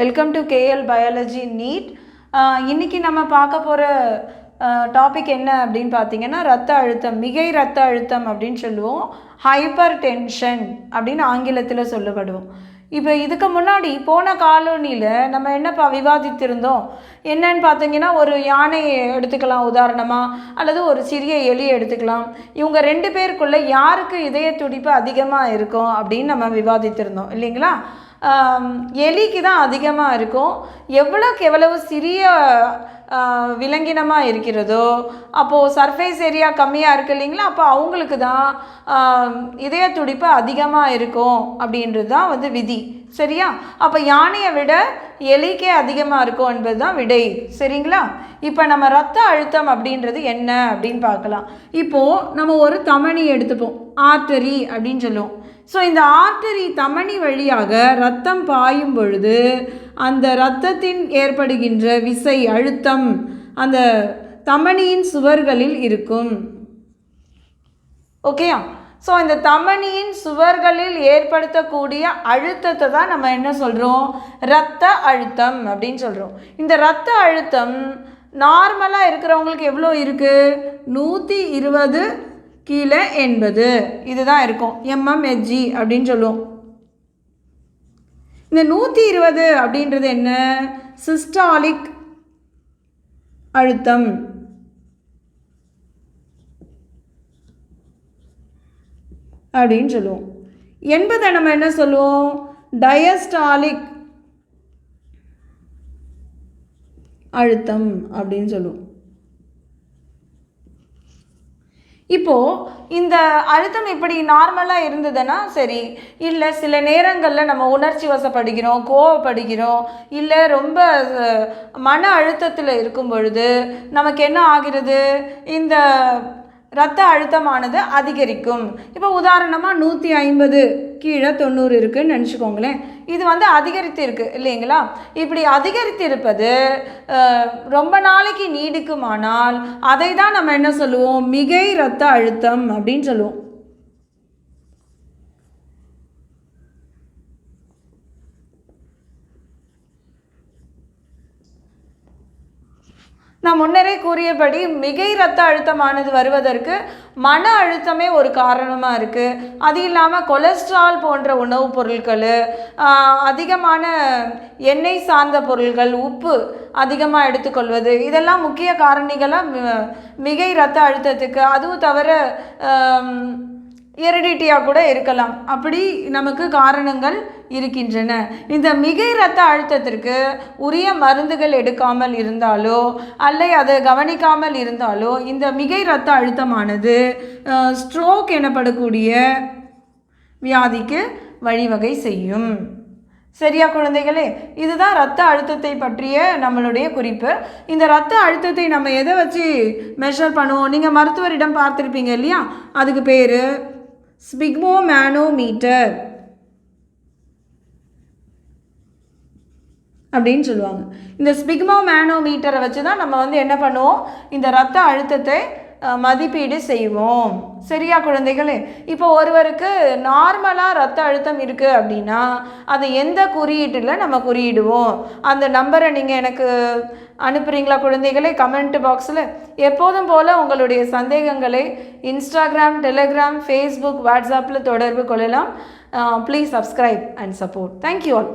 Welcome to KL biology NEET. இன்றைக்கி நம்ம பார்க்க போகிற டாபிக் என்ன அப்படின்னு பார்த்தீங்கன்னா, ரத்த அழுத்தம், மிகை ரத்த அழுத்தம் அப்படின்னு சொல்லுவோம். ஹைப்பர் டென்ஷன் அப்படின்னு ஆங்கிலத்தில் சொல்லப்படுவோம். இப்போ இதுக்கு முன்னாடி போன காலனியில் நம்ம என்னப்பா விவாதித்திருந்தோம் என்னன்னு பார்த்தீங்கன்னா, ஒரு யானையை எடுத்துக்கலாம் உதாரணமாக, அல்லது ஒரு சிறிய எலியை எடுத்துக்கலாம். இவங்க ரெண்டு பேருக்குள்ளே யாருக்கு இதய துடிப்பு அதிகமாக இருக்கும் அப்படின்னு நம்ம விவாதித்திருந்தோம் இல்லைங்களா? எலிக்கு தான் அதிகமாக இருக்கும். எவ்வளோக்கு எவ்வளவு சிறிய விலங்கினமாக இருக்கிறதோ அப்போது சர்ஃபேஸ் ஏரியா கம்மியாக இருக்குது இல்லைங்களா, அப்போ அவங்களுக்கு தான் இதய துடிப்பு அதிகமாக இருக்கும் அப்படின்றது தான் விதி. சரியா? அப்போ யானையை விட எலிக்கே அதிகமாக இருக்கும் என்பது தான் விடை. சரிங்களா? இப்போ நம்ம ரத்த அழுத்தம் அப்படின்றது என்ன அப்படின்னு பார்க்கலாம். இப்போது நம்ம ஒரு தமனி எடுத்துப்போம், ஆர்டரி அப்படின்னு சொல்லுவோம். ஸோ இந்த ஆர்டரி தமனி வழியாக ரத்தம் பாயும் பொழுது அந்த இரத்தத்தின் ஏற்படுகின்ற விசை அழுத்தம் அந்த தமனியின் சுவர்களில் இருக்கும். ஓகேயா? ஸோ இந்த தமனியின் சுவர்களில் ஏற்படுத்தக்கூடிய அழுத்தத்தை தான் நம்ம என்ன சொல்கிறோம்? இரத்த அழுத்தம் அப்படின்னு சொல்கிறோம். இந்த இரத்த அழுத்தம் நார்மலாக இருக்கிறவங்களுக்கு எவ்வளோ இருக்குது? 120 கீழே 80 இதுதான் இருக்கும். mmHg அப்படின்னு சொல்லுவோம். இந்த 120 அப்படின்றது என்ன? சிஸ்டாலிக் அழுத்தம் அப்படின்னு சொல்லுவோம். 80 நம்ம என்ன சொல்லுவோம்? டயஸ்டாலிக் அழுத்தம் அப்படின்னு சொல்லுவோம். இப்போது இந்த அழுத்தம் இப்படி நார்மலாக இருந்ததுன்னா சரி. இல்லை சில நேரங்களில் நம்ம உணர்ச்சி வசப்படுகிறோம், கோவப்படுகிறோம், இல்லை ரொம்ப மன அழுத்தத்தில் இருக்கும் பொழுது நமக்கு என்ன ஆகிறது? இந்த இரத்த அழுத்தமானது அதிகரிக்கும். இப்போ உதாரணமாக 150 கீழே 90 இருக்குதுன்னு நினச்சிக்கோங்களேன். இது அதிகரித்து இருக்குது இல்லைங்களா? இப்படி அதிகரித்து இருப்பது ரொம்ப நாளைக்கு நீடிக்குமானால் அதை தான் நம்ம என்ன சொல்லுவோம்? மிகை இரத்த அழுத்தம் அப்படின்னு சொல்லுவோம். நான் முன்னரே கூறியபடி மிகை இரத்த அழுத்தமானது வருவதற்கு மன அழுத்தமே ஒரு காரணமாக இருக்குது. அது இல்லாமல் கொலஸ்ட்ரால் போன்ற உணவுப் பொருட்கள், அதிகமான எண்ணெய் சார்ந்த பொருட்கள், உப்பு அதிகமாக எடுத்துக்கொள்வது, இதெல்லாம் முக்கிய காரணிகளாக மிகை இரத்த அழுத்தத்துக்கு. அதுவும் தவிர ஹெரிடிட்டியாக கூட இருக்கலாம். அப்படி நமக்கு காரணங்கள் இருக்கின்றன. இந்த மிகை இரத்த அழுத்தத்திற்கு உரிய மருந்துகள் எடுக்காமல் இருந்தாலோ அல்லது அதை கவனிக்காமல் இருந்தாலோ இந்த மிகை இரத்த அழுத்தமானது ஸ்ட்ரோக் எனப்படக்கூடிய வியாதிக்கு வழிவகை செய்யும். சரியா குழந்தைகளே? இதுதான் இரத்த அழுத்தத்தை பற்றிய நம்மளுடைய குறிப்பு. இந்த இரத்த அழுத்தத்தை நம்ம எதை வச்சு மெஷர் பண்ணுவோம்? நீங்கள் மருத்துவரிடம் பார்த்துருப்பீங்க இல்லையா? அதுக்கு பேர் ஸ்பிக்மோமேனோமீட்டர் அப்படின்னு சொல்லுவாங்க. இந்த ஸ்பிக்மோமேனோமீட்டரை வச்சு தான் நம்ம என்ன பண்ணுவோம்? இந்த இரத்த அழுத்தத்தை மதிப்பீடு செய்வோம். சரியா குழந்தைகளே? இப்போ ஒருவருக்கு நார்மலாக இரத்த அழுத்தம் இருக்குது அப்படின்னா அதை எந்த குறியீட்டில் நம்ம குறியிடுவோம்? அந்த நம்பரை நீங்கள் எனக்கு அனுப்புகிறீங்களா குழந்தைகளே? கமெண்ட் பாக்ஸில். எப்போதும் போல் உங்களுடைய சந்தேகங்களை இன்ஸ்டாகிராம், டெலிகிராம், ஃபேஸ்புக், வாட்ஸ்அப்பில் தொடர்பு கொள்ளலாம். Please subscribe and support. Thank you all.